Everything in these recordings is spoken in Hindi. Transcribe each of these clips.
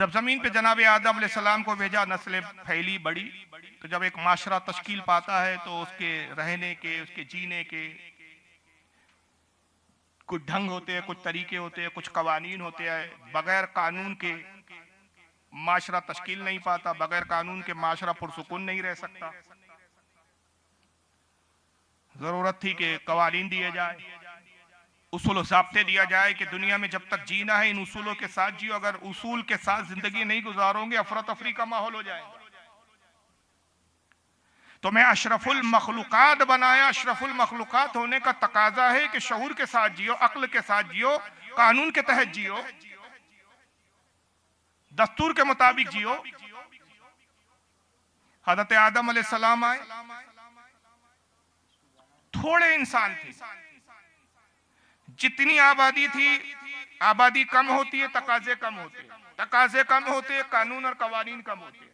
जब जमीन पे जनाब आदम अलैहिस्सलाम को भेजा, नस्लें फैली बड़ी, तो जब एक माशरा तश्कील पाता है तो उसके रहने के, उसके जीने के कुछ ढंग होते हैं, कुछ तरीके होते हैं, कुछ कवानीन होते हैं। बगैर कानून के माशरा तश्कील नहीं पाता, बगैर कानून के माशरा पुरसुकून नहीं रह सकता। जरूरत थी कि कवानीन दिए जाए, उसूल ज़ाब्ते दिया जाए कि दुनिया में जब तक जीना है इन उसूलों के साथ जियो। अगर उसूल के साथ जिंदगी नहीं गुजारोगे अफरा तफरी का माहौल हो जाएगा। तो मैं अशरफुल मखलूकात बनाया। अशरफुल मखलूकात होने का तकाजा है कि शऊर के साथ जियो, अक्ल के साथ जियो, कानून के तहत जियो, दस्तूर के मुताबिक जियो। हजरत आदम अलैहिस्सलाम आए, थोड़े इंसान थे। जितनी आबादी थी, आबादी कम होती है तकाजे कम होते, तकाजे कम होते कानून और कवानीन कम होते।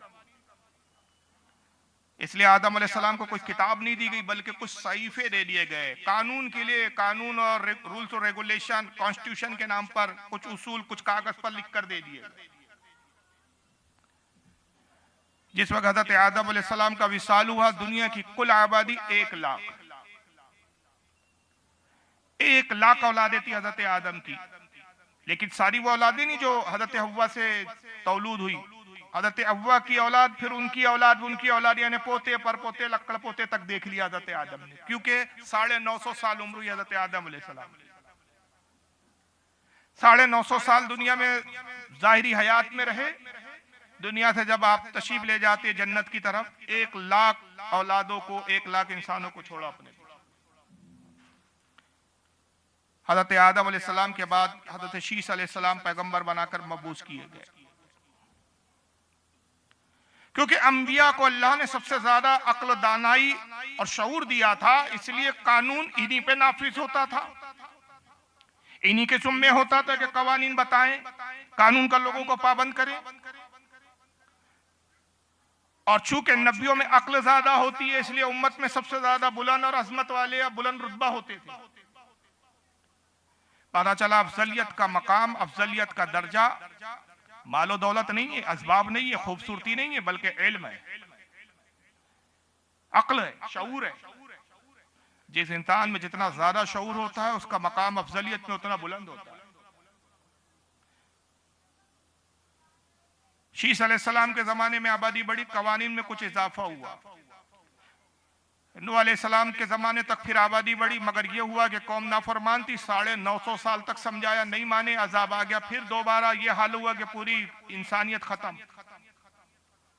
इसलिए आदम अलैहिस्सलाम को कोई किताब नहीं दी गई, बल्कि कुछ सहीफे दे दिए गए कानून के लिए। कानून और रूल्स और रेगुलेशन, कॉन्स्टिट्यूशन के नाम पर कुछ उसूल कुछ कागज पर लिख कर दे दिए। जिस वक्त हजरत आदम अलैहिस्सलाम का विसाल हुआ, दुनिया की कुल आबादी 1 लाख औलादें थी हजरत आदम की। लेकिन सारी वो औलादें नहीं जो हजरत हव्वा से तौलूद हुई। हजरत हव्वा की औलाद, फिर उनकी औलाद, उनकी औलाद, यानी पोते पर पोते लक्कड़ पोते तक देख लिया हजरत आदम ने, क्योंकि 950 साल उम्र हुई हजरत आदम अलैहिस्सलाम। 950 साल दुनिया में जाहिरी हयात में रहे। दुनिया से जब आप तशरीफ ले जाते जन्नत की तरफ, 1 लाख औलादों को, 1 लाख इंसानों को छोड़ा अपने। हजरत आदम अलैहिस्सलाम के बाद हजरत शीस अलैहिस्सलाम पैगंबर बनाकर मबूस किए गए, क्योंकि अंबिया को अल्लाह ने सबसे ज्यादा अक्ल, दानाई और शऊर दिया था। इसलिए कानून इन्हीं पे नाफिज होता था, इन्हीं के जुम्मे होता था कि कवानीन बताएं, कानून का लोगों को पाबंद करें। और चूंकि नबियों में अक्ल ज्यादा होती है, इसलिए उम्मत में सबसे ज्यादा बुलंद और अजमत वाले या बुलंद रुतबा होते थे। पता चला अफजलियत का मकाम, अफजलियत का दर्जा मालो दौलत नहीं है, असबाब नहीं है, खूबसूरती नहीं है, बल्कि इल्म है, अक्ल है, शऊर है। जिस इंसान में जितना ज्यादा शऊर होता है, उसका मकाम अफजलियत में उतना बुलंद होता है। शीस अलैहिस्सलाम के जमाने में आबादी बढ़ी, कवानीन में कुछ इजाफा हुआ। नूह अलैहिस्सलाम के जमाने तक फिर आबादी बढ़ी, मगर यह हुआ कि कौम नाफरमान थी। 950 साल तक समझाया, नहीं माने, अजाब आ गया। फिर दोबारा यह हाल हुआ कि पूरी इंसानियत खत्म,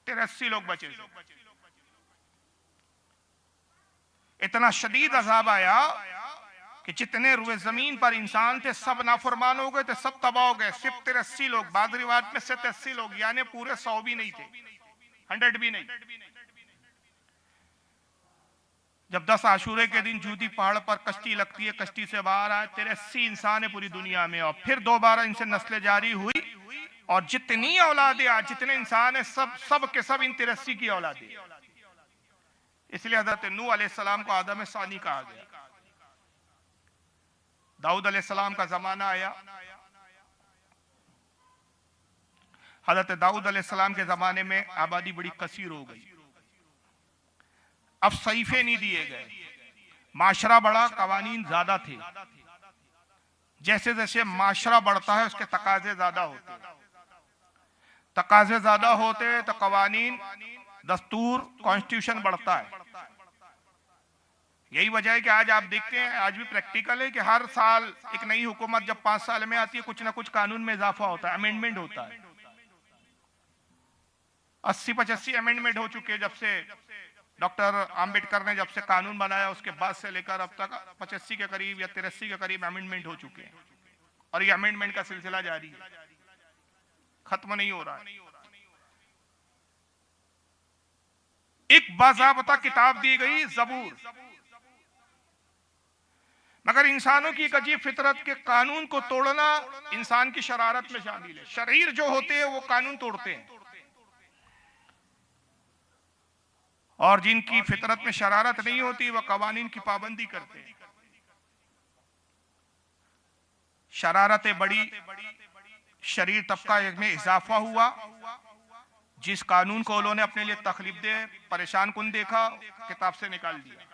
83 लोग बचे। इतना शदीद अजाब आया कि जितने रुए जमीन पर इंसान थे सब नाफरमान हो गए थे, सब तबाह हो गए। सिर्फ 83 लोग, बाद रिवायत में 87 लोग, यानी पूरे 100 भी नहीं थे, 100 भी नहीं। जब 10 आशूरे के दिन जूदी पहाड़ पर कश्ती लगती है, कश्ती से बाहर आए 83 इंसान है पूरी दुनिया में, और फिर दोबारा इनसे नस्लें जारी हुई। और जितनी औलादें आज, जितने इंसान है, सब के सब इन 83 की औलादें। इसलिए हजरत नूह अलैहिस्सलाम को आदम सानी कहा गया। दाऊद अलैहिस्सलाम का जमाना आया। हजरत दाऊद अलैहिस्सलाम के जमाने में आबादी बड़ी कसीर हो गई। अब सहीफे नहीं दिए गए, माशरा बड़ा, कवानीन ज्यादा थे। जैसे जैसे माशरा बढ़ता है उसके तकाजे ज्यादा होते, तकाजे ज्यादा होते तो कवानीन, दस्तूर, कॉन्स्टिट्यूशन बढ़ता है। यही वजह है कि आज आप देखते हैं, आज भी प्रैक्टिकल है कि हर साल एक नई हुकूमत जब 5 साल में आती है, कुछ ना कुछ कानून में इजाफा होता है, अमेंडमेंट होता है। 80-85 अमेंडमेंट हो चुके हैं जब से डॉक्टर आम्बेडकर ने जब से कानून बनाया, उसके बाद से लेकर अब तक 85 के करीब या 83 के करीब अमेंडमेंट हो चुके हैं। और ये अमेंडमेंट का सिलसिला जारी है, खत्म नहीं हो रहा है। एक बाज़ाबता किताब दी गई, ज़बूर, मगर इंसानों की एक अजीब फितरत के कानून को तोड़ना इंसान की शरारत में शामिल है। शरीर जो होते हैं वो कानून तोड़ते हैं, और जिनकी फितरत में शरारत नहीं होती वह कवानीन की पाबंदी करते हैं। शरारतें बड़ी, शरीर तबका में इजाफा हुआ। जिस कानून को उन्होंने अपने लिए तकलीफ दे परेशान कुन देखा, किताब से निकाल दिया।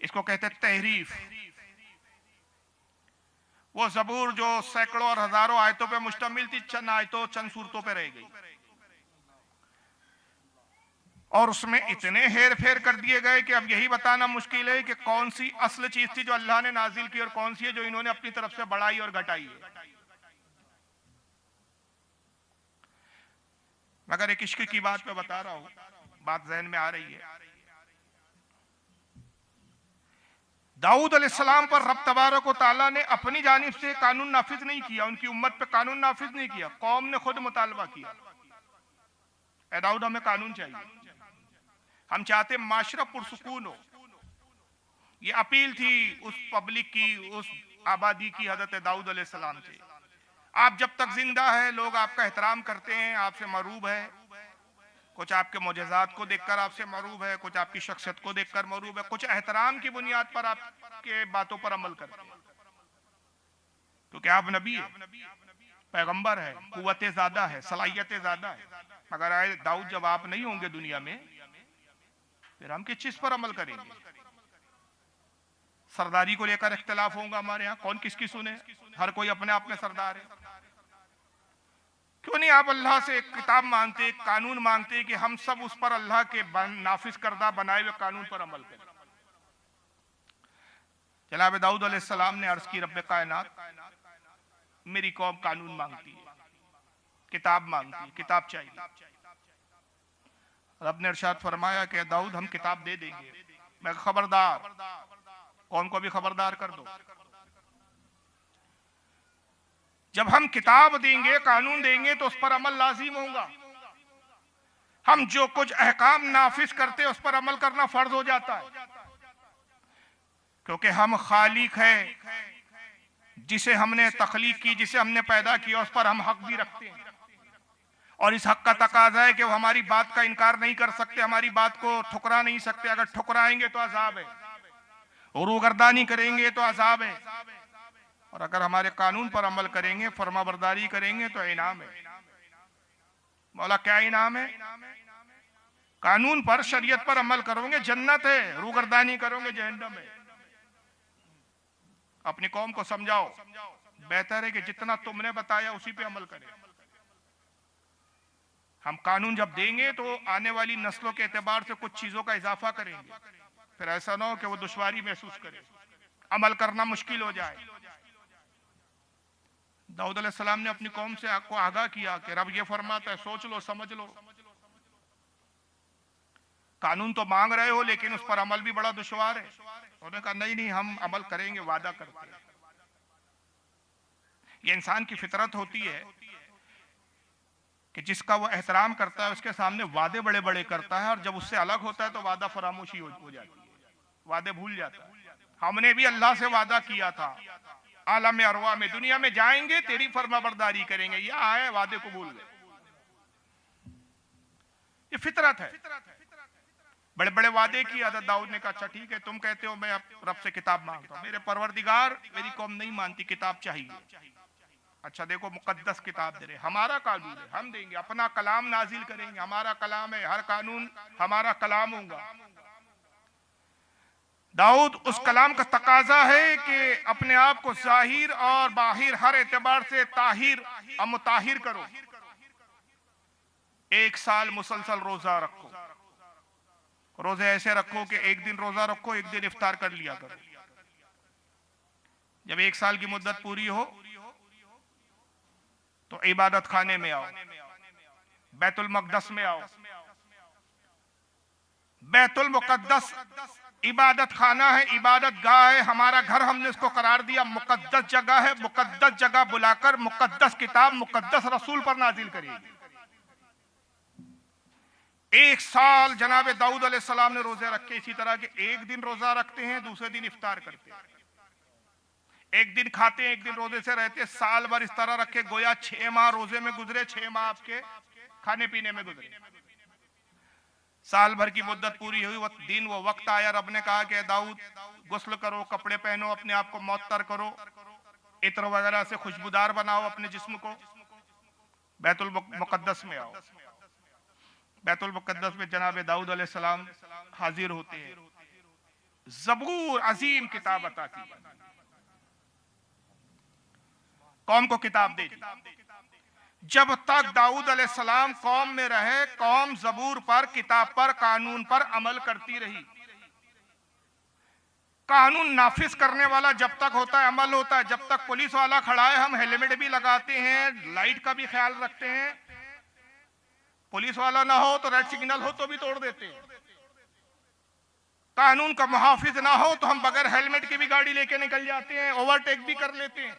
इसको कहते तहरीफ। वो ज़बूर जो सैकड़ों और हजारों आयतों पे मुश्तमिल थी, चंद आयतों चंद सूरतों पे रह गई, और उसमें इतने हेर फेर कर दिए गए कि अब यही बताना मुश्किल है कि कौन सी असल चीज थी जो अल्लाह ने नाजिल की और कौन सी है जो इन्होंने अपनी तरफ से बढ़ाई और घटाई है। मगर एक इश्क की बात मैं बता रहा हूं, बात जहन में आ रही है। दाऊद अलैहिस्सलाम पर रब तबारक व तआला ने अपनी जानिब से कानून नाफिज नहीं किया, उनकी उम्मत पे कानून नाफिज नहीं किया, कौम ने खुद मुतालबा किया, ए दाऊद हमें कानून चाहिए, हम चाहते माशरा पुरसुकून हो। ये अपील थी उस पब्लिक की, उस आबादी की हज़रत दाऊद अलैहिस्सलाम से। आप जब तक जिंदा है लोग आपका एहतराम करते हैं, आपसे मरूब है, कुछ आपके मोजज़ात को देखकर आपसे मरूब है, कुछ आपकी शख्सियत को देखकर मरूब है, कुछ एहतराम की बुनियाद पर आपके बातों पर अमल करते हैं, क्योंकि आप नबी है, पैगंबर है, कुव्वतें ज्यादा है, सलाहियतें ज्यादा है। मगर आए दाऊद जब आप नहीं होंगे दुनिया में, फिर हम किस चीज पर अमल करेंगे? सरदारी को लेकर इख्तिलाफ होगा हमारे यहाँ, कौन किसकी सुने, हर कोई अपने आप में सरदार है। क्यों नहीं आप अल्लाह से एक किताब मांगते, एक कानून मांगते कि हम सब उस पर अल्लाह के नाफिज करदा बनाए हुए कानून पर अमल करें। जनाब दाऊद अलैहिस्सलाम ने अर्ज की, रब्बे कायनात, मेरी कौम कानून मांगती है, किताब मांगती है, किताब चाहिए। रब ने इरशाद फरमाया कि दाऊद हम किताब दे देंगे, मैं खबरदार, कौम को भी खबरदार कर दो, जब हम किताब देंगे, कानून देंगे तो उस पर अमल लाजिम होगा। हम जो कुछ अहकाम नाफिज करते हैं उस पर अमल करना फर्ज हो जाता है, क्योंकि हम खालिक है, जिसे हमने तख्लीक की, जिसे हमने पैदा किया, उस पर हम हक भी रखते हैं, और इस हक का तकाजा है कि वो हमारी बात का इनकार नहीं कर सकते, हमारी बात को ठुकरा नहीं सकते। अगर ठुकराएंगे तो अजाब है, रूगर्दानी करेंगे तो अजाब है, और अगर हमारे कानून पर अमल करेंगे, फरमाबरदारी करेंगे तो इनाम है। मौला क्या इनाम है? कानून पर, शरीयत पर अमल करोगे जन्नत है, रूगर्दानी करोगे जहन्नम है। अपनी कौम को समझाओ, बेहतर है कि जितना तुमने बताया उसी पे अमल करें। हम कानून जब देंगे तो आने वाली नस्लों के एतबार से कुछ चीजों का इजाफा करेंगे, फिर ऐसा ना हो कि वो दुश्वारी महसूस करे, अमल करना मुश्किल हो जाए। दाऊद अलैहिस्सलाम ने अपनी कौम से आपको आगाह किया कि रब ये फरमाता है, सोच लो, समझ लो, कानून तो मांग रहे हो लेकिन उस पर अमल भी बड़ा दुश्वार है। उन्होंने कहा नहीं नहीं, हम अमल करेंगे, वादा करते हैं। ये इंसान की फितरत होती है कि जिसका वो एहतराम करता है उसके सामने वादे बड़े बड़े करता है, और जब उससे अलग होता है तो वादा फरामोशी हो जाती है, वादे भूल जाता है। हमने भी अल्लाह से वादा किया था, आलम अरवा में, दुनिया में जाएंगे तेरी फरमाबरदारी करेंगे, ये आए वादे को भूल गए। ये फितरत है। बड़े बड़े वादे किया था, दाऊद ने कहा अच्छा ठीक है, तुम कहते हो मैं अब रब से किताब मांगता हूं, मेरे परवरदिगार मेरी कौम नहीं मानती, किताब चाहिए। अच्छा देखो, मुकद्दस किताब दे रहे, हमारा कानून है, हम देंगे, अपना कलाम नाजिल करेंगे, हमारा कलाम है, हर कानून हमारा कलाम होगा। दाऊद उस कलाम का तकाजा है कि अपने आप को जाहिर और बाहिर हर एतबार से ताहिर और मुताहिर करो। 1 साल मुसलसल रोजा रखो, रोजे ऐसे रखो कि एक दिन रोजा रखो, एक दिन इफ्तार कर लिया करो। जब 1 साल की मुद्दत पूरी हो तो इबादत खाने में आओ, बैतुल मक़दस में आओ। बैतुल मुक़द्दस इबादत खाना है, इबादत गाह है, हमारा घर हमने इसको करार दिया, मुक़द्दस जगह है। मुक़द्दस जगह बुलाकर मुक़द्दस किताब, मुक़द्दस रसूल पर नाजिल करेगी। 1 साल जनाब दाऊद अलैहिस्सलाम ने रोजे रखे, इसी तरह के एक दिन रोजा रखते हैं, दूसरे दिन इफ्तार करते हैं, एक दिन खाते हैं, एक दिन रोजे से रहते, साल भर इस तरह रखे, गोया 6 माह रोजे में गुजरे, 6 माह आपके खाने पीने में गुजरे। साल भर की मुद्दत पूरी हुई, वो दिन, वो वक्त आया, रब ने कहा कि दाऊद गुस्ल करो, कपड़े पहनो, अपने आप को मुअत्तर करो, इत्र वगैरह से खुशबूदार बनाओ अपने जिस्म को, बैतुल मुकद्दस में आओ। बैतुल मुकद्दस में जनाब दाऊद अलैहिस्सलाम हाजिर होते हैं। ज़बूर अजीम किताब अता की, कौम को किताब दे दी। जब तक दाऊद अलैहिस्सलाम कौम में रहे, कौम ज़बूर पर, किताब पर, कानून पर अमल करती रही। कानून नाफिज करने वाला जब तक होता है, अमल होता है। जब तक पुलिस वाला खड़ा है, हम हेलमेट भी लगाते हैं, लाइट का भी ख्याल रखते हैं। पुलिस वाला ना हो तो रेड सिग्नल हो तो भी तोड़ देते हैं। कानून का मुहाफिज ना हो तो हम बगैर हेलमेट की भी गाड़ी लेके निकल जाते हैं, ओवरटेक भी कर लेते हैं।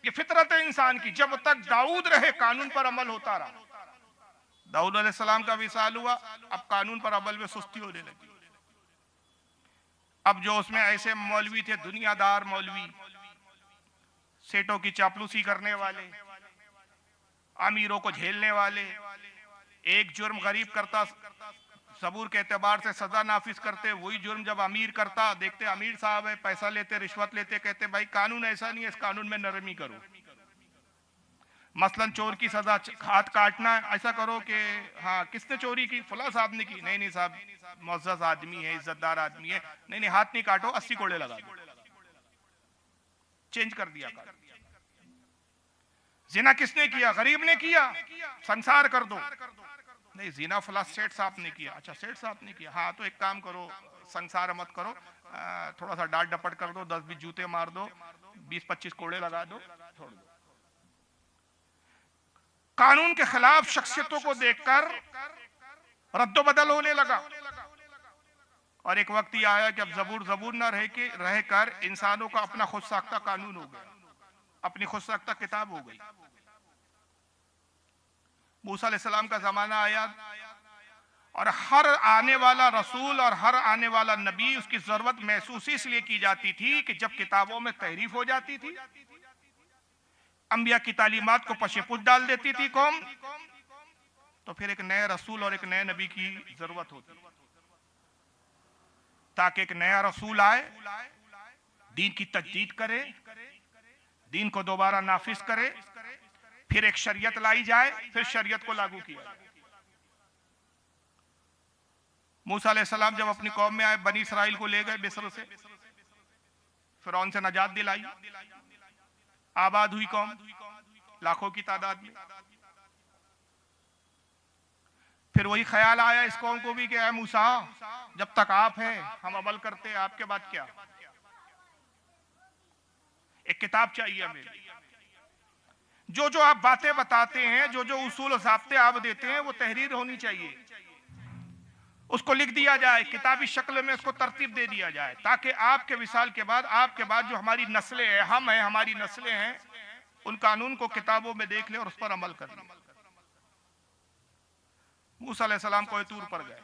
ये फितरत है इंसान की। जब तक दाऊद रहे, कानून पर अमल होता रहा। दाऊद अलैहिस्सलाम का विसाल हुआ, अब कानून पर अमल में सुस्ती होने लगी। अब जो उसमें ऐसे मौलवी थे, दुनियादार मौलवी, सेठों की चापलूसी करने वाले, अमीरों को झेलने वाले, एक जुर्म गरीब करता सबूर के एतबार से सजा नाफिज करते, वही जुर्म जब अमीर करता, देखते अमीर साहब है, पैसा लेते, रिश्वत लेते, कहते भाई कानून ऐसा नहीं है, इस कानून में नरमी करो। मसलन चोर की सजा हाथ काटना, ऐसा करो कि हाँ किसने चोरी की, फला साहब ने की। नहीं नहीं साहब, मुअज़्ज़ज़ आदमी है, इज्जतदार आदमी है, नहीं नहीं हाथ नहीं काटो, 80 कोड़े लगा दो। चेंज कर दिया। जिना किसने किया, गरीब ने किया, संसार कर दो। नहीं जिना फला सेठ साहब ने किया, अच्छा सेठ साहब ने किया, हाँ तो एक काम करो, संसार मत करो, थोड़ा सा डांट डपट कर दो, 10-20 जूते मार दो, 20-25 कोड़े लगा दो, छोड़ दो। कानून के खिलाफ शख्सियतों को देखकर रद्दो बदल होने लगा। और एक वक्त यह आया कि अब ज़बूर न रहकर इंसानों का अपना खुद साख्ता कानून हो गया, अपनी खुद साख्ता किताब हो गई। मूसा अलैहिस्सलाम का जमाना आया और हर आने वाला रसूल और हर आने वाला नबी, उसकी जरूरत महसूस इसलिए की जाती थी कि जब किताबों में तहरीफ हो जाती थी, अंबिया की तालीमात को पशेपुश डाल देती थी कौम, तो फिर एक नए रसूल और एक नए नबी की जरूरत होती, ताकि एक नया रसूल आए, दीन की तजदीद करे, दीन को दोबारा नाफिज करे, फिर एक शरीयत लाई जाए, फिर शरीयत को लागू किया जाए। मूसा अलैहिस्सलाम जब अपनी कौम में आए, बनी इसराइल को ले गए मिस्र से, फिरौन से नजात दिलाई, आबाद हुई कौम लाखों की तादाद में। फिर वही ख्याल आया इस कौम को भी कि ऐ मूसा, जब तक आप हैं हम अमल करते हैं, आपके बाद क्या, एक किताब चाहिए हमें। जो जो आप बातें बताते हैं, जो जो उसूल और ज़ाब्ते आप देते हैं, वो तहरीर होनी चाहिए, उसको लिख दिया जाए, किताबी शक्ल में उसको तरतीब दे दिया जाए, ताकि आपके विसाल के बाद, आपके बाद जो हमारी नस्लें हैं, हम हैं, हमारी नस्लें हैं, उन कानून को किताबों में देख ले और उस पर अमल कर ले। मूसा अलैहिस्सलाम कोहे तूर पर गए,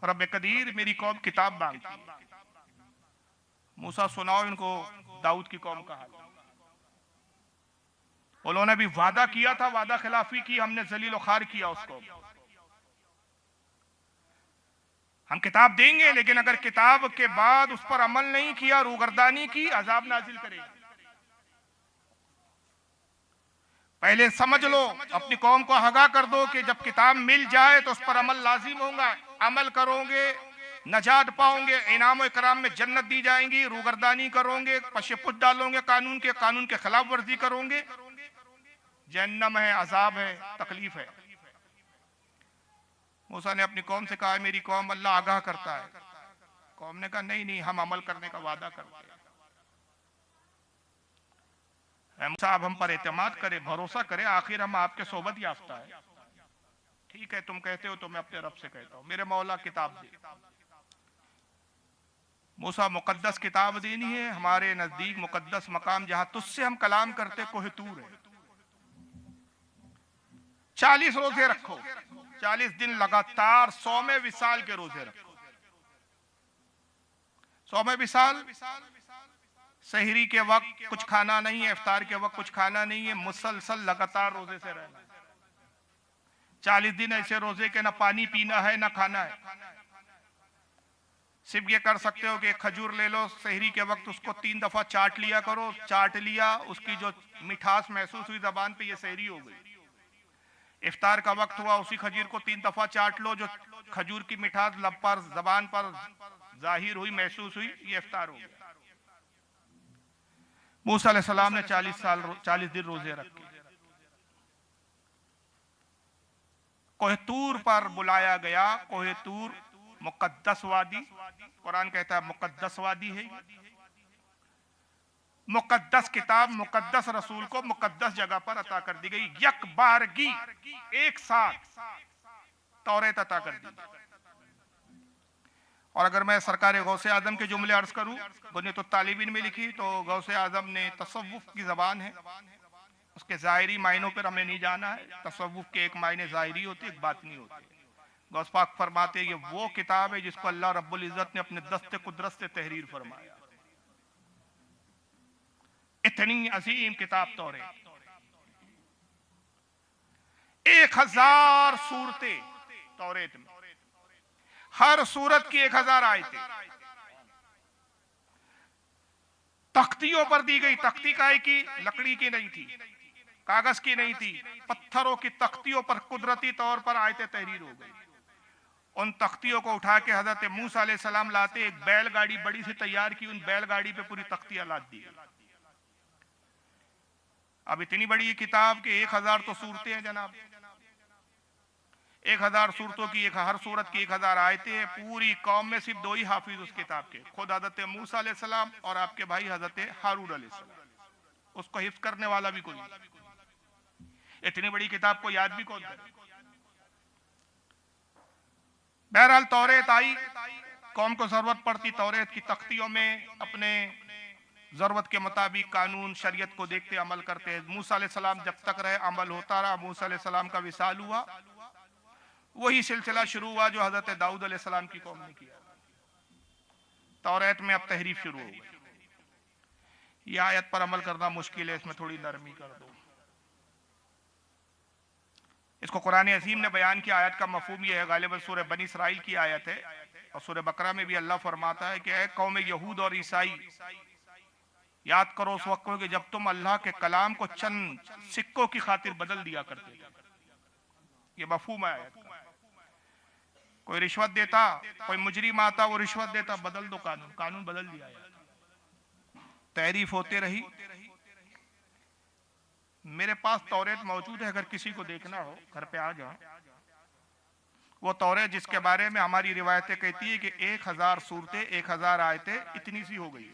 रब्बे कदीर मेरी कौम किताब मांगती है। मूसा सुनाओ इनको दाऊद की कौम का हाल। उन्होंने भी वादा किया था, वादा खिलाफी की, हमने जलील खार किया उसको। हम किताब देंगे, लेकिन अगर किताब के बाद उस पर अमल नहीं किया, रूगर्दानी की, अजाब नाजिल करेगा। पहले समझ लो, अपनी कौम को आगाह कर दो कि जब किताब मिल जाए तो उस पर अमल लाजिम होगा, अमल करोगे नजात पाओगे, इनाम और इकराम में जन्नत दी जाएंगी। रूगर्दानी करोगे, पशेपुश डालोगे कानून के खिलाफ वर्जी करोगे, जहन्नम है, अजाब है, तकलीफ है। मूसा ने अपनी कौम से कहा, मेरी कौम अल्लाह आगाह करता है। कौम ने कहा नहीं नहीं, हम अमल करने का वादा करते हैं। मूसा अब हम पर एतमाद करे, भरोसा करे, आखिर हम आपके सोबत याफ्ता है। ठीक है तुम कहते हो तो मैं अपने रब से कहता हूं, मेरे मौला किताब दे। मूसा मुकद्दस किताब देनी है, हमारे नजदीक मुकद्दस मकाम जहां तुझसे हम कलाम करते कोहे तूर है। 40 रोजे रखो, 40 दिन लगातार 100वें विसाल के रोजे रखो। 100वें विसाल सहरी के वक्त कुछ खाना नहीं है, इफ्तार के वक्त कुछ खाना नहीं है, मुसलसल लगातार रोजे से रहना। 40 दिन ऐसे रोजे के ना पानी पीना है ना खाना है। सिर्फ ये कर सकते हो कि एक खजूर ले लो, सहरी के वक्त उसको 3 दफा चाट लिया करो, चाट लिया, उसकी जो मिठास महसूस हुई जबान पे, ये सहरी हो गई। इफ्तार का वक्त हुआ, उसी खजूर को 3 दफा चाट लो, जो खजूर की मिठास लब पर जबान पर जाहिर हुई, महसूस हुई, ये इफ्तार हो गया। मूसा अलैहिस्सलाम ने 40 दिन रोजे रखे। कोहतूर पर बुलाया गया। कोहतूर मुकद्दस वादी, कुरान कहता है मुकद्दस वादी है। मुकद्दस किताब मुकद्दस रसूल को मुकद्दस जगह पर अता कर दी गई। यक बारगी, एक साथ तौरेत अता कर दी। और अगर मैं सरकार गौसे आजम के जुमले अर्ज करूं, बुनियत तालिबीन में लिखी, तो गौसे आजम ने तसव्वुफ की जबान है, उसके ज़ाहिरी मायनों पर हमें नहीं जाना है। तसव्वुफ के एक मायने ज़ाहिरी होते, एक बातिनी होते। गौस पाक फरमाते ये वो किताब है जिसको अल्लाह रब्बुल इज़्ज़त ने अपने दस्ते कुदरत से तहरीर फरमाया। इतनी अजीम किताब तौरेत, 1000 सूरतें तौरेत में, हर सूरत की 1000 आयतें तख्तियों पर दी गई। तख्ती काहे की? लकड़ी की नहीं थी, कागज की नहीं थी, पत्थरों की तख्तियों पर कुदरती तौर पर आयतें तहरीर हो गई। उन तख्तियों को उठा के हजरत मूसा अलैहिस्सलाम लाते, एक बैलगाड़ी बड़ी सी तैयार की, उन बैलगाड़ी पे पूरी तख्तियां लाद दी। अब इतनी बड़ी किताब के 1000 तो सूरतें हैं जनाब, 1000 सूरतों की हर सूरत की 1000 आयतें। पूरी कौम में सिर्फ 2 ही हाफिज उस किताब के, खुद हजरत मूसा अलैहिस्सलाम और आपके भाई हजरत हारून अलैहिस्सलाम। उसको हिफ्ज करने वाला भी कोई नहीं। इतनी बड़ी किताब को याद भी कौन करे। बहरहाल तौरेत आई, कौम को जरूरत पड़ती तौरेत की तख्तियों में अपने जरूरत के मुताबिक कानून शरीयत को देखते अमल करते हैं। मूसा अलैहिस्सलाम जब तक रहे अमल होता रहा। मूसा अलैहिस्सलाम का विसाल हुआ, वही सिलसिला शुरू हुआ जो हजरत दाऊद अलैहिस्सलाम की कौम ने किया। तौरेत में अब तहरीफ शुरू हो गई। यह आयत पर अमल करना मुश्किल है, इसमें थोड़ी नरमी कर दो। इसको कुरान अजीम ने बयान किया। आयत का मफहूम यह है, गालिबन सूरह बनी इसराइल की आयत है, और सूरह बकरा में भी अल्लाह फरमाता है कि ऐ कौम यहूद और ईसाई, याद करो उस वक्त को कि जब तुम अल्लाह के कलाम को चंद सिक्कों की खातिर बदल दिया करते थे। ये मफहूम है आयत का। कोई रिश्वत देता, कोई मुजरिम आता, वो रिश्वत देता, बदल दो कानून, कानून बदल दिया। तहरीफ होते रही। मेरे पास तौरेत मौजूद है, अगर किसी को देखना हो घर पे आ जाओ। वो तौरेत जिसके बारे में हमारी रिवायतें कहती है कि 1000 सूरतें, 1000 आयतें, इतनी सी हो गई।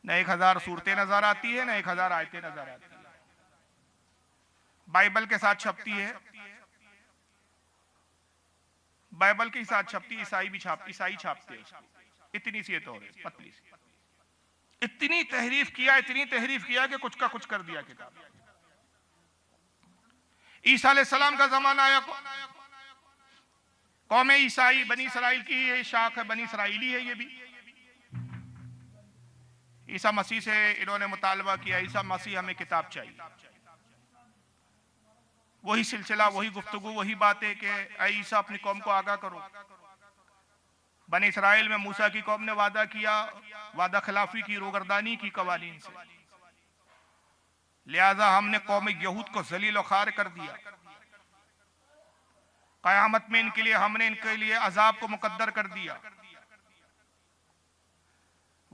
न 1000 सूरतें नजर आती है, न 1000 आयतें नजर आती है। बाइबल के साथ छपती है, बाइबल के साथ छपती, ईसाई छापते हैं। इतनी सी है तौरेत, पतली सी। इतनी तहरीफ किया कि कुछ का कुछ कर दिया किताब। ईसा अलैहिस्सलाम का जमाना आया, कौम ईसाई बनी इसराइल की है, शाख है, बनी इसराइली है। ये भी ईसा मसीह से इन्होंने मुतालबा किया, ईसा मसीह हमें किताब चाहिए। वही सिलसिला, वही गुफ्तगू, वही बातें कि ईसा अपनी कौम को आगाह करो। बनी इसराइल में मूसा की कौम ने वादा किया, वादा खिलाफी की, रोगर्दानी की कवानीन से, लिहाजा हमने कौम यहूद को जलील खार कर दिया। कयामत में इनके लिए हमने इनके लिए अजाब को मुकद्दर कर दिया।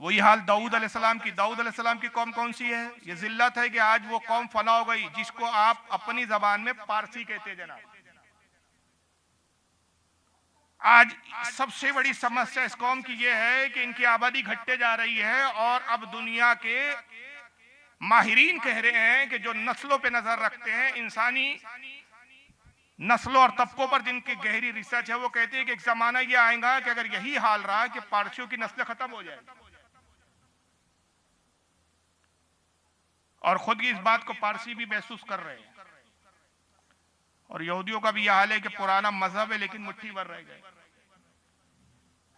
वही हाल दाऊद अलैहिस्सलाम की। दाऊद अलैहिस्सलाम की कौम कौन सी है? ये जिल्लत है कि आज वो कौम फना हो गई जिसको आप अपनी जबान में पारसी कहते जनाब। आज सबसे बड़ी समस्या इस कौम की यह है कि इनकी आबादी घटते जा रही है, और अब दुनिया के माहिरीन कह रहे हैं कि जो नस्लों पे नजर रखते हैं, इंसानी नस्लों और तबकों पर जिनकी गहरी रिसर्च है, वो कहते हैं कि एक जमाना ये आएगा कि अगर यही हाल रहा कि पारसियों की नस्लें खत्म हो जाएगी। और खुद की इस बात को पारसी भी महसूस कर रहे हैं। और यहूदियों का भी यह हाल है कि पुराना मजहब है लेकिन मुट्ठी भर रह गए।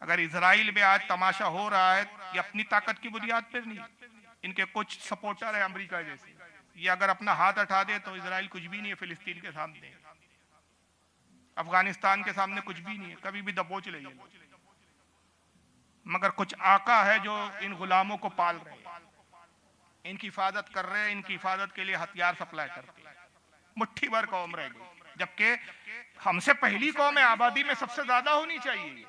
अगर इजराइल में आज तमाशा हो रहा है, ये अपनी ताकत की बुनियाद पर नहीं, इनके कुछ सपोर्टर है अमेरिका जैसे, ये अगर अपना हाथ उठा दे तो इजराइल कुछ भी नहीं है फिलिस्तीन के सामने, अफगानिस्तान के सामने कुछ भी नहीं है, कभी भी दबोच ले। मगर कुछ आका है जो इन गुलामों को पाल रहे हैं, इनकी हिफाजत कर रहे हैं, इनकी हिफाजत के लिए हथियार सप्लाई करते हैं। मुट्ठी भर कौम रह गई, जबकि हमसे पहली कौम है, आबादी में सबसे ज्यादा होनी चाहिए।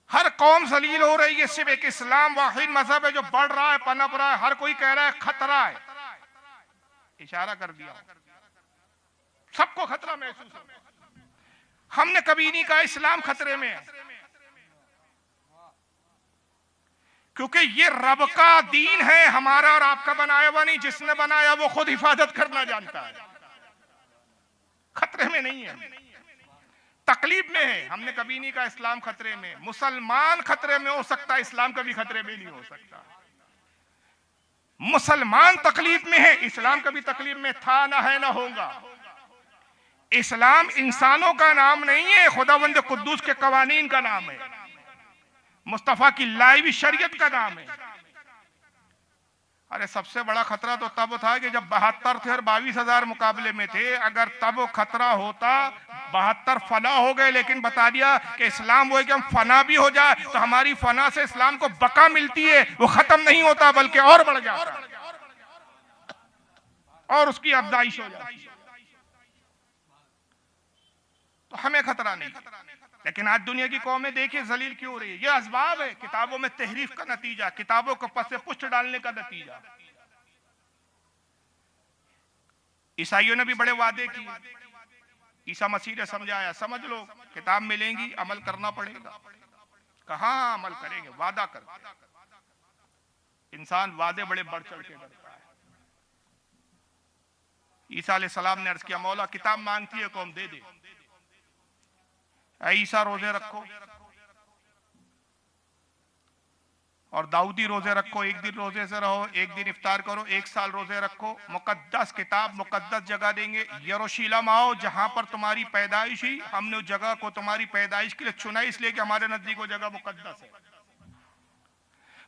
हर कौम जलील हो रही है, सिर्फ एक इस्लाम वाहिद मजहब है जो बढ़ रहा है, पनप रहा है। हर कोई कह रहा है खतरा है, इशारा कर दिया, सबको खतरा महसूस हो। हमने कभी नहीं कहा इस्लाम खतरे में है, क्योंकि ये रब का दीन है, हमारा और आपका बनाया हुआ नहीं। जिसने बनाया वो खुद हिफाजत करना जानता है, खतरे में नहीं है, तकलीफ में है। हमने कभी नहीं कहा इस्लाम खतरे में। मुसलमान खतरे में हो सकता है, इस्लाम कभी खतरे में नहीं हो सकता। मुसलमान तकलीफ में है, इस्लाम कभी तकलीफ में था ना है ना होगा। इस्लाम इंसानों का नाम नहीं है, खुदावंद कुद्दूस के कवानीन का नाम है, मुस्तफा की लाइवी शरीयत का नाम है। अरे सबसे बड़ा खतरा तो तब था कि जब 72 थे और 22,000 मुकाबले में थे। अगर तब खतरा होता, 72 फना हो गए, लेकिन बता दिया कि इस्लाम वो है कि हम फना भी हो जाए तो हमारी फना से इस्लाम को बका मिलती है, वो खत्म नहीं होता बल्कि और बढ़ जाता है और उसकी अफजाइश हो जाती है। तो हमें खतरा नहीं। लेकिन आज दुनिया की कौमें देखिए जलील क्यों हो रही है। ये असबाब है, किताबों में तहरीफ का नतीजा, किताबों को पस से पुष्ट डालने का नतीजा। ईसाइयों ने भी बड़े वादे किए, ईसा मसीह ने समझाया, समझ लो किताब मिलेंगी, अमल करना पड़ेगा। कहां अमल करेंगे, वादा कर। इंसान वादे बड़े बढ़ चढ़ के करता है। ईसा अलैहिस्सलाम ने अर्ज किया, मौला किताब मांगती है कौम, दे दे। ईसा रोजे रखो और दाऊदी रोजे रखो, एक दिन रोजे से रहो, एक दिन इफ्तार करो, एक साल रोजे रखो। मुकद्दस किताब, मुकद्दस जगह देंगे। यरूशलेम आओ जहां पर तुम्हारी पैदाइश हुई, हमने उस जगह को तुम्हारी पैदाइश के लिए चुना, इसलिए कि हमारे नजदीक वो जगह मुकद्दस है।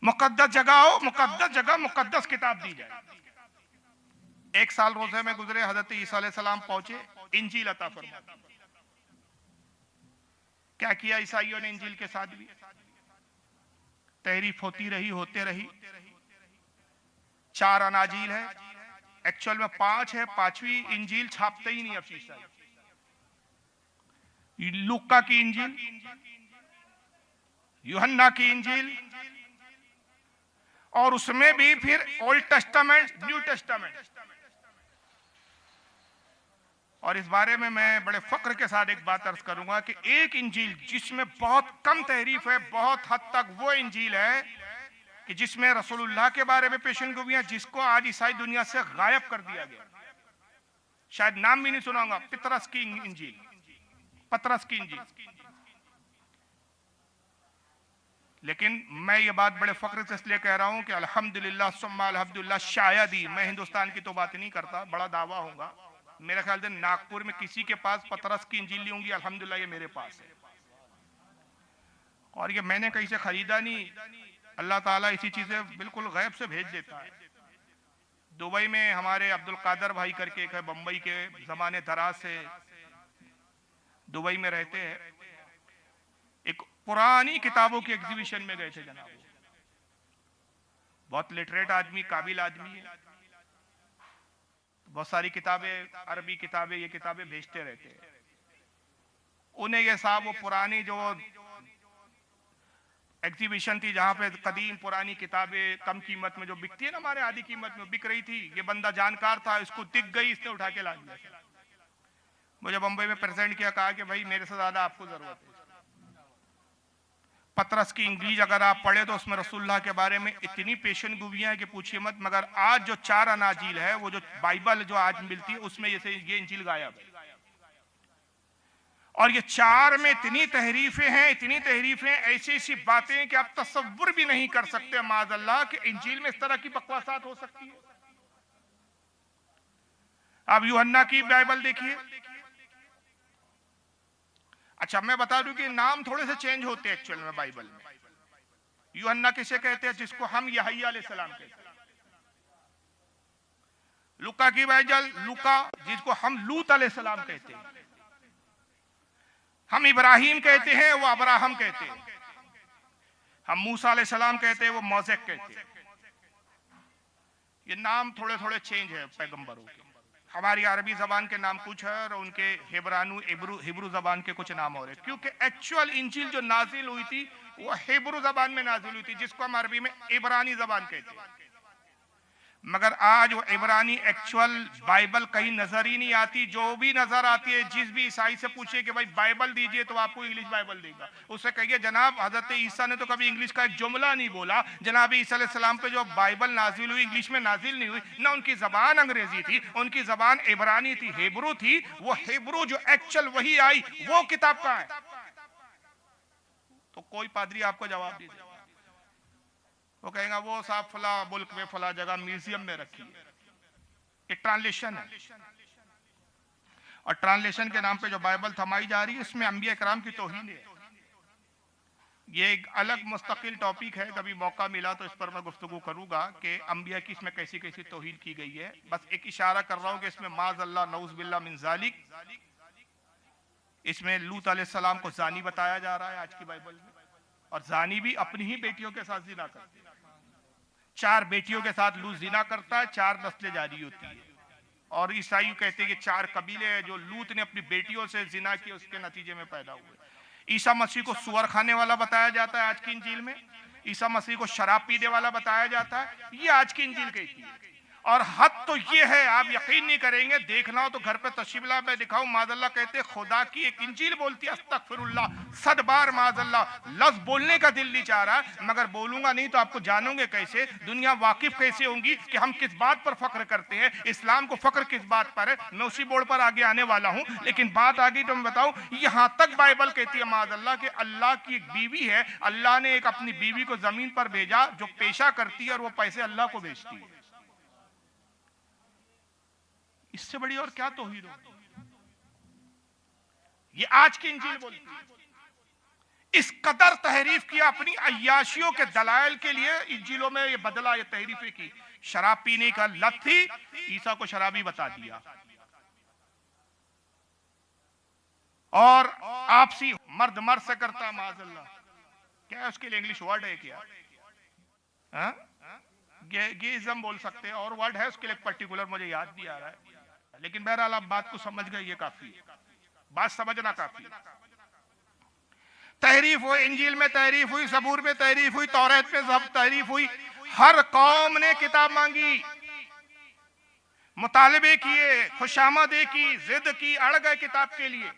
मुकद्दस जगह आओ, मुकद्दस जगह, मुकद्दस किताब दी जाए। एक साल रोजे में गुजरे, हजरत ईसा अलैहिस्सलाम पहुंचे, इंजील अता फरमा। क्या किया ईसाइयों ने इंजील के साथ भी? तहरीफ होती रही, होते रही। 4 अनाजील है, एक्चुअल में 5 है। 5वीं इंजील छापते ही नहीं अब ईसा। लूका की इंजील, यूहन्ना की इंजील, और उसमें भी फिर ओल्ड टेस्टामेंट, न्यू टेस्टामेंट। और इस बारे में मैं बड़े फक्र के साथ एक बात अर्ज करूंगा कि एक इंजील जिसमें बहुत कम तहरीफ है, बहुत हद तक वो इंजील है कि जिसमें रसूलुल्लाह के बारे में पेशन गोइयां, जिसको आज ईसाई दुनिया से गायब कर दिया गया। शायद नाम भी नहीं सुनाऊंगा, पतरस की इंजील, पतरस की इंजील। लेकिन मैं ये बात बड़े फक्र से इसलिए कह रहा हूं कि अल्हम्दुलिल्लाह सुम्मा अल्हम्दुलिल्लाह, शायद ही, मैं हिंदुस्तान की तो बात नहीं करता, बड़ा दावा होगा, मेरे ख्याल से नागपुर में किसी के पास पतरस की इंजील नहीं होंगी। अल्हम्दुलिल्लाह ये मेरे पास है, और ये मैंने कहीं से खरीदा नहीं। अल्लाह ताला इसी चीजें बिल्कुल गैब से भेज देता है। दुबई में हमारे अब्दुल कादर भाई करके एक है, बंबई के जमाने दराज से दुबई में रहते हैं, एक पुरानी किताबों की एग्जीबिशन में गए थे जनाब। बहुत लिटरेट आदमी, काबिल आदमी है, बहुत सारी किताबें, अरबी किताबें, ये किताबें भेजते रहते हैं। उन्हें ये साहब वो पुरानी जो एग्जीबिशन थी जहां पे कदीम पुरानी किताबें कम कीमत में जो बिकती है ना, हमारे आधी कीमत में बिक रही थी। ये बंदा जानकार था, इसको दिख गई, इसने उठा के ला लिया। मुझे बंबई में प्रेजेंट किया, कहा कि भाई मेरे से ज्यादा आपको जरूरत है। पतरस की इंजील अगर आप पढ़े तो उसमें रसूलुल्लाह के बारे में इतनी पेशन गोइयां है कि पूछिए मत। मगर आज जो 4 अनाजील है, वो जो बाइबल जो आज मिलती है, उसमें ये इंजील गायब है। और ये 4 में इतनी तहरीफें हैं, इतनी तहरीफें, ऐसी ऐसी बातें कि आप तसव्वुर भी नहीं कर सकते माज़अल्लाह कि इंजील में इस तरह की बकवासात हो सकती है। आप यूहन्ना की बाइबल देखिए। अच्छा मैं बता दूं कि नाम थोड़े से चेंज होते हैं एक्चुअल में बाइबल में। यूहन्ना किसे कहते हैं? जिसको हम यहया अलैहिस्सलाम कहते हैं। लूका की बाइबल, लूका जिसको हम लूत अलैहिस्सलाम कहते हैं। हम इब्राहिम कहते हैं, वो अब्राहम कहते हैं। हम मूसा अलैहिस्सलाम कहते हैं, वो मोज़ेक कहते हैं। ये नाम थोड़े थोड़े चेंज है पैगंबरों के। हमारी अरबी जबान के नाम कुछ है और उनके हिब्रू जबान के कुछ नाम और है, क्योंकि एक्चुअल इंजील जो नाजिल हुई थी वो हिब्रू जबान में नाजिल हुई थी, जिसको हम अरबी में इब्रानी जबान कहते हैं। मगर आज वो इब्रानी एक्चुअल बाइबल कहीं नजर ही नहीं आती। जो भी नजर आती है, जिस भी ईसाई से पूछिए कि भाई बाइबल दीजिए, तो आपको इंग्लिश बाइबल देगा। उससे कहिए जनाब हजरत ईसा ने तो कभी इंग्लिश का एक जुमला नहीं बोला। जनाब ईसा अलैहिस्सलाम पे जो बाइबल नाजिल हुई, इंग्लिश में नाजिल नहीं हुई ना। उनकी जबान अंग्रेजी थी, उनकी जबान इब्रानी थी, हिब्रू थी। वो हिब्रू जो एक्चुअल वही आई, वो किताब कहाँ है? तो कोई पादरी आपको जवाब दीजिए, वो कहेगा वो साहब फला मुल्क में फला जगह म्यूजियम में रखी है। एक ट्रांसलेशन है, और ट्रांसलेशन के नाम पे जो बाइबल थमाई जा रही है, इसमें अंबिया कराम की तौहीन है। ये एक अलग मुस्तकिल टॉपिक है, कभी मौका मिला तो इस पर मैं गुफ्तगू करूंगा कि अंबिया की इसमें कैसी कैसी तौहीन की गई है। बस एक इशारा कर रहा हूं कि इसमें माज़अल्लाह नऊज़ बिल्लाह मिन ज़ालिक, इसमें लूत अलैहिस्सलाम को जानी बताया जा रहा है आज की बाइबल में, और जानी भी अपनी ही बेटियों के साथ जिना करते हैं। 4 बेटियों के साथ लूत जिना करता है, 4 नस्लें जारी होती है। और ईसाई कहते हैं कि 4 कबीले हैं जो लूत ने अपनी बेटियों से जिना किया, उसके नतीजे में पैदा हुए। ईसा मसीह को सुअर खाने वाला बताया जाता है आज की इंजील में। ईसा मसीह को शराब पीने वाला बताया जाता है, ये आज की इंजील कहती है। और हद तो ये है, आप यकीन नहीं करेंगे, देखना हो तो घर पे तशरीफ मैं दिखाऊं। माज़अल्लाह कहते हैं खुदा की एक इंजील बोलती है अस्तगफिरुल्लाह 100 बार माज़अल्लाह। लफ्ज़ बोलने का दिल नहीं चाह रहा, मगर बोलूंगा नहीं तो आपको जानोगे कैसे, दुनिया वाकिफ कैसे होंगी कि हम किस बात पर फख्र करते हैं, इस्लाम को फख्र किस बात पर है। मैं उसी बोर्ड पर आगे आने वाला हूं, लेकिन बात आ गई तो मैं बताऊं, यहां तक बाइबल कहती है माज़अल्लाह कि अल्लाह की एक बीवी है, अल्लाह ने एक अपनी बीवी को जमीन पर भेजा जो पेशा करती है और वो पैसे अल्लाह को बेचती है। इससे बड़ी और क्या तौहीद होगी? ये आज की इंजील बोलती है। इस कदर तहरीफ किया अपनी अय्याशियों के दलाइल के लिए, इंजीलों में ये बदला, ये तहरीफें की। शराब पीने का लत थी, ईसा को शराबी बता दिया। और आपसी मर्द मर्द से करता है माज़अल्लाह, क्या है उसके लिए इंग्लिश वर्ड है क्या? गेइज्म बोल सकते हैं, और वर्ड है उसके लिए पर्टिकुलर, मुझे याद नहीं आ रहा है। लेकिन बहरहाल आप बात को समझ गए, ये काफी है, बात समझना काफी है। तहरीफ हुई, इंजील में तहरीफ हुई, ज़बूर में तहरीफ हुई, तौरात में सब तहरीफ हुई। हर कौम ने किताब मांगी, मुतालिबे किए, खुशामदें की, जिद की, अड़ गए किताब के लिए।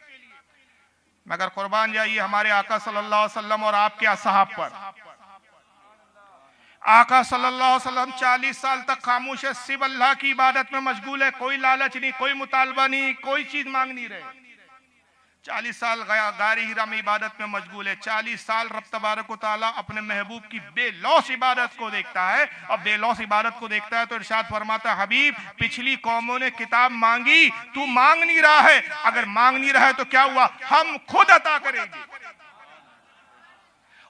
मगर कुर्बान जाइए हमारे आका सल्लल्लाहु अलैहि वसल्लम और आपके असहाब पर। आका सल्लल्लाहु अलैहि वसल्लम 40 साल तक खामोश है, सिर्फ अल्लाह की इबादत में मशगूल है। कोई लालच नहीं, कोई मुतालबा नहीं, कोई चीज मांग नहीं रहे। 40 साल गारी हिरा में इबादत में मशगूल है। 40 साल रब तबारक व तआला अपने महबूब की बेलौस इबादत को देखता है, और बेलौस इबादत को देखता है तो इरशाद फरमाता है, हबीब पिछली कौमों ने किताब मांगी, तू मांग नहीं रहा है। अगर मांग नहीं रहा है तो क्या हुआ, हम खुद अता करेंगे,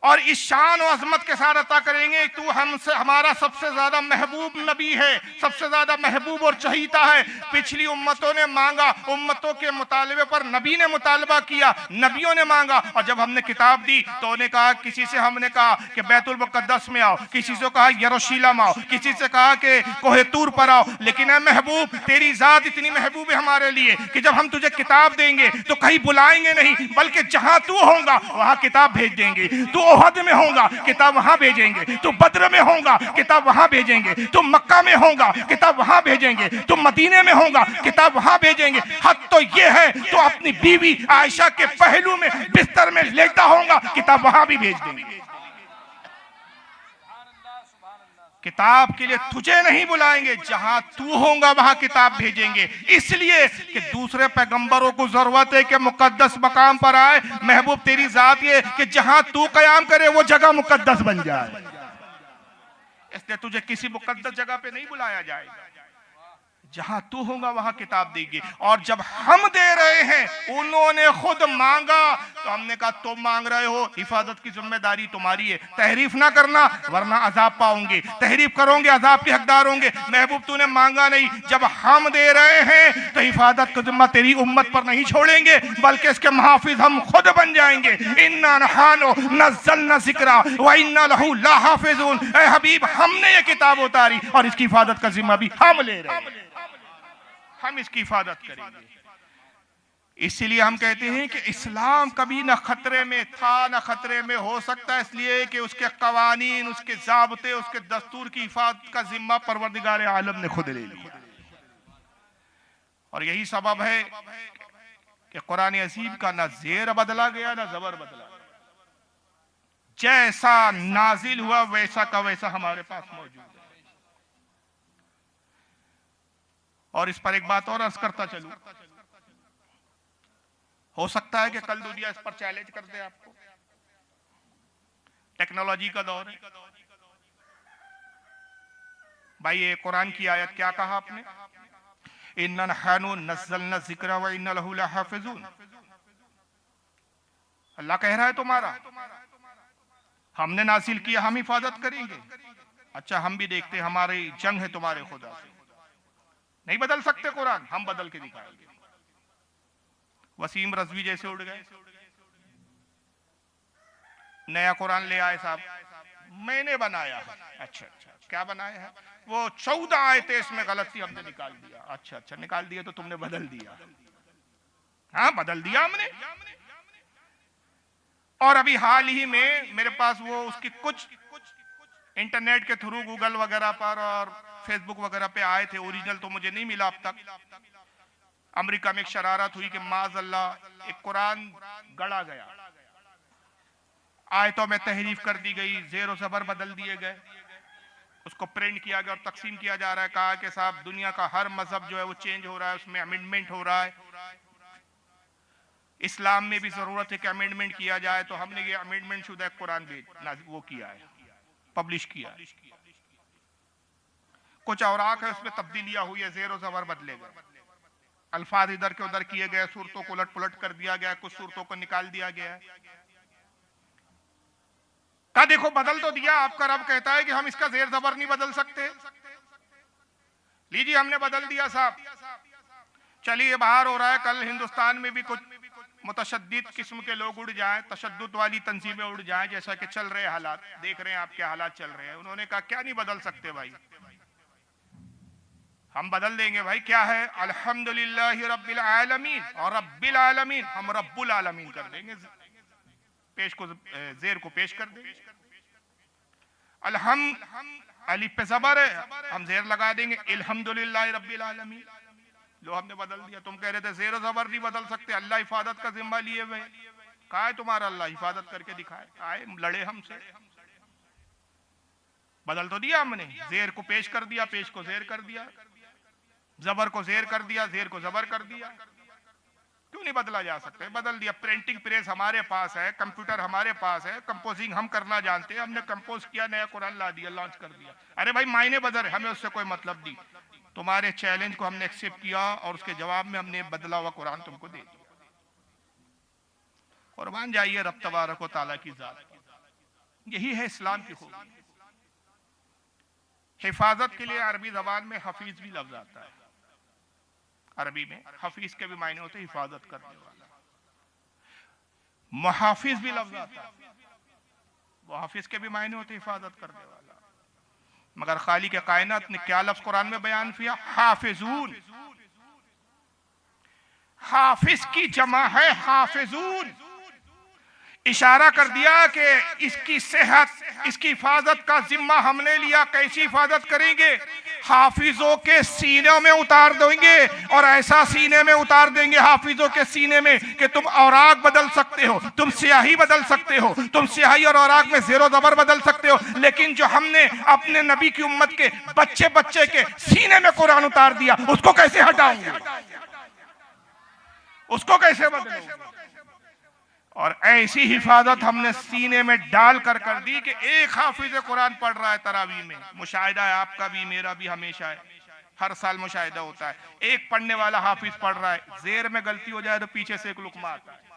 और इस शान और अजमत के साथ अता करेंगे। तू हमसे, हमारा सबसे ज्यादा महबूब नबी है, सबसे ज्यादा महबूब और चहीता है। पिछली उम्मतों ने मांगा, उम्मतों के मुतालबे पर नबी ने मुतालबा किया, नबियों ने मांगा। और जब हमने किताब दी तो उन्हें कहा, किसी से हमने कहा कि बैतुल मुक़द्दस में आओ, किसी से कहा यरूशलेम आओ, किसी से कहा कि कोहे तूर पर आओ। लेकिन ए महबूब, तेरी जात इतनी महबूब है हमारे लिए कि जब हम तुझे किताब देंगे तो कहीं बुलाएंगे नहीं, बल्कि जहां तू होगा वहां किताब भेज देंगे। तू ओहद में होगा, किताब वहां भेजेंगे। तू बद्र में होगा, किताब वहां भेजेंगे। तू मक्का में होगा, किताब वहां भेजेंगे। तू मदीने में होगा, किताब वहां भेजेंगे। हद तो ये है, तो अपनी बीवी आयशा के पहलू में बिस्तर में लेटा होगा, किताब वहां भी भेज देंगे। किताब के लिए तुझे नहीं बुलाएंगे, जहां तू होगा वहां किताब भेजेंगे। इसलिए कि दूसरे पैगंबरों को जरूरत है कि मुकद्दस मकाम पर आए। महबूब तेरी जात ये कि जहां तू कयाम करे वो जगह मुकद्दस बन जाए, इसलिए तुझे किसी मुकद्दस जगह पे नहीं बुलाया जाएगा। जहां तू होगा वहां किताब देंगे। और जब हम दे रहे हैं उन्होंने खुद मांगा तो हमने कहा तुम मांग रहे हो, हिफाजत की जिम्मेदारी तुम्हारी है, तहरीफ ना करना वरना अजाब पाओगे, तहरीफ करोगे अजाब के हकदार होंगे। महबूब तूने मांगा नहीं, जब हम दे रहे हैं तो हिफाजत का जिम्मा तेरी उम्मत पर नहीं छोड़ेंगे बल्कि इसके मुहाफिज हम खुद बन जाएंगे। इन्ना नहानु नज़्ज़लना ज़िक्रा व इन्ना लहू लहाफ़िज़ून। ऐ हबीब हमने ये किताब उतारी और इसकी हिफाजत का जिम्मा भी हम ले रहे हैं, हम इसकी हिफाजत करेंगे। इसलिए हम कहते हैं कि इस्लाम कभी ना खतरे में था ना खतरे में हो सकता है, इसलिए कि उसके कवानीन, उसके ज़ाब्ते, उसके दस्तूर की हिफाजत का जिम्मा परवरदिगार आलम ने खुद ले लिया। और यही सबब है कि कुरान अजीम का ना ज़ेर बदला गया ना ज़बर बदला, जैसा नाजिल हुआ वैसा का वैसा हमारे पास मौजूद है। और इस पर एक बात और अर्ज करता चलूं, हो सकता है कि कल दुनिया इस पर चैलेंज कर दे आपको, टेक्नोलॉजी का दौर है भाई। ये कुरान की आयत क्या कहा आपने, इन्ना नहनु नज़्ज़लना ज़िक्रा व इन्ना लहू लहाफ़िज़ून। अल्लाह कह रहा है तुम्हारा, हमने नासिल किया, हम हिफाजत करेंगे। अच्छा हम भी देखते हमारी जंग है तुम्हारे खुदा से, नहीं बदल सकते कुरान, हम बदल के दिखाएंगे। वसीम रज़वी जैसे उड़ गए, नया कुरान ले आए साहब, मैंने बनाया है। अच्छा अच्छा क्या बनाया है, वो 14 आयतें इसमें गलत थी हमने निकाल दिया। अच्छा अच्छा निकाल दिया तो तुमने बदल दिया, हाँ बदल दिया हमने। और अभी हाल ही में मेरे पास वो उसकी कुछ इंटरनेट के थ्रू गूगल वगैरह पर और फेसबुक वगैरह पे आए थे, ओरिजिनल तो मुझे नहीं मिला अब तक। अमेरिका में एक शरारत हुई कि माज़अल्लाह एक कुरान गढ़ा गया, आयतों में तहरीफ कर दी गई, ज़ेर ज़बर बदल दिए गए, उसको प्रिंट किया गया और तकसीम किया जा रहा है। कहा कि साहब दुनिया का हर मजहब जो है वो चेंज हो रहा है, उसमें अमेंडमेंट हो रहा है, इस्लाम में भी जरूरत है कि अमेंडमेंट किया जाए। तो हमने ये अमेंडमेंट शुदा कुरान भी वो किया है, पब्लिश किया है। कुछ औराक है उसमें तब्दीलियां हुई है, ज़ेर ज़बर बदले गए, अल्फाज इधर के उधर किए गए, सूरतों को उलट पुलट कर दिया गया, कुछ सूरतों को निकाल दिया गया है। का देखो बदल तो दिया, आपका रब कहता है कि हम इसका ज़ेर ज़बर नहीं बदल सकते। लीजिए हमने बदल दिया साहब, चलिए बाहर हो रहा है, कल हिंदुस्तान में भी कुछ मुतशद्दिद किस्म के लोग उड़ जाएं, तशद्दुद वाली तंजीमें उड़ जाएं, जैसा कि चल रहे हालात देख रहे हैं आप, क्या हालात चल रहे हैं। उन्होंने कहा क्या नहीं बदल सकते भाई, हम बदल देंगे भाई। क्या है, अल्हम्दुलिल्लाहि रब्बिल आलमीन, और रब्बिल आलमीन हम रब्बुल आलमीन कर देंगे, पेश को ज़ेर को पेश कर देंगे। अलहम अलिफ पे ज़बर है, हम ज़ेर लगा देंगे अल्हम्दुलिल्लाहि रब्बिल आलमीन। लो हमने बदल दिया। तुम कह रहे थे ज़ेर ज़बर नहीं बदल सकते, अल्लाह हिफाजत का जिम्मा लिए हुए, कहा है तुम्हारा अल्लाह हिफाजत करके दिखाए, आए लड़े हमसे, बदल तो दिया हमने, ज़ेर को पेश कर दिया, पेश को ज़ेर कर दिया, ज़बर को ज़ेर कर दिया, ज़ेर को ज़बर कर दिया। क्यों नहीं बदला जा सकता, बदल दिया। प्रिंटिंग प्रेस हमारे पास है, कंप्यूटर हमारे पास है, कंपोजिंग हम करना जानते हैं, हमने कंपोज किया, नया कुरान ला दिया, लॉन्च कर दिया। अरे भाई मायने बदल, हमें उससे कोई मतलब नहीं। तुम्हारे चैलेंज को हमने एक्सेप्ट किया और उसके जवाब में हमने बदला हुआ कुरान तुमको दे दिया। कुर्बान जाइए रब तबारक व तआला की जात, यही है इस्लाम की खूबी। हिफाजत के लिए अरबी जबान में हफीज भी लफ्ज आता है, अरबी में हफीज के भी मायने होते हैं हिफाजत करने वाला, मुहाफिज भी लफ्ज आता है, मुहाफिज के भी मायने होते हैं हिफाजत करने वाला। मगर खालिक कायनात ने क्या लफ्ज कुरान में बयान किया, हाफिजून। हाफिज की जमा है हाफिजून, इशारा कर दिया कि इसकी सेहत, इसकी हिफाजत का जिम्मा हमने लिया। कैसी हिफाजत करेंगे, हाफिजों के सीने में उतार देंगे, और ऐसा सीने में उतार देंगे हाफिजों के सीने में कि तुम औराक बदल सकते हो, तुम स्याही बदल सकते हो, तुम स्याही और औराक में ज़ेरो ज़बर बदल सकते हो। लेकिन जो हमने अपने नबी की उम्मत के बच्चे बच्चे के सीने में कुरान उतार दिया, उसको कैसे हटाओगे, उसको कैसे बदलोगे। और ऐसी हिफाजत हमने सीने में डाल कर दी कि एक हाफिज कुरान पढ़ रहा है तरावी में, मुशाहिदा है आपका भी मेरा भी हमेशा है, हर साल मुशाहिदा होता है। एक पढ़ने वाला हाफिज पढ़ रहा है, जेर में गलती हो जाए तो पीछे से एक लुकमा आता है।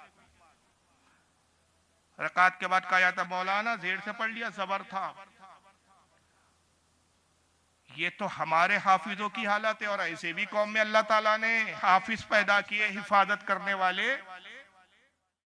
रकात के बाद कहा जाता मौलाना जेर से पढ़ लिया, जबर था। ये तो हमारे हाफिजों की हालत है। और ऐसे भी कौम में अल्लाह ताला ने हाफिज पैदा किए, हिफाजत करने वाले।